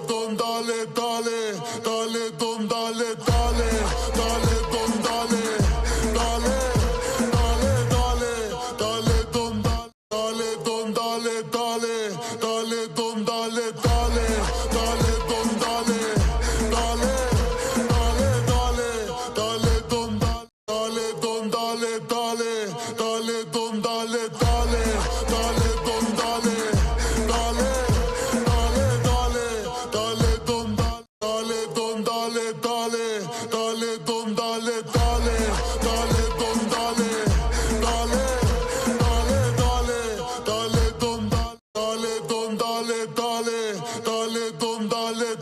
don, dale, dale, dale, don, dale, dale, dale, don, dale, dale, dale, dale, dale, don, dale, don, dale, dale, dale, don, dale, dale, dale, don, dale, dale, dale, dale, dale, don, dale, don, dale, dale, dale, don, dale, dale, dale, don, dale, dale, dale, dale, dale, don, dale, don, dale, dale, dale, don, dale, dale, dale, don, dale, dale, dale, dale, dale, don, dale, don, dale, dale, dale, don, dale,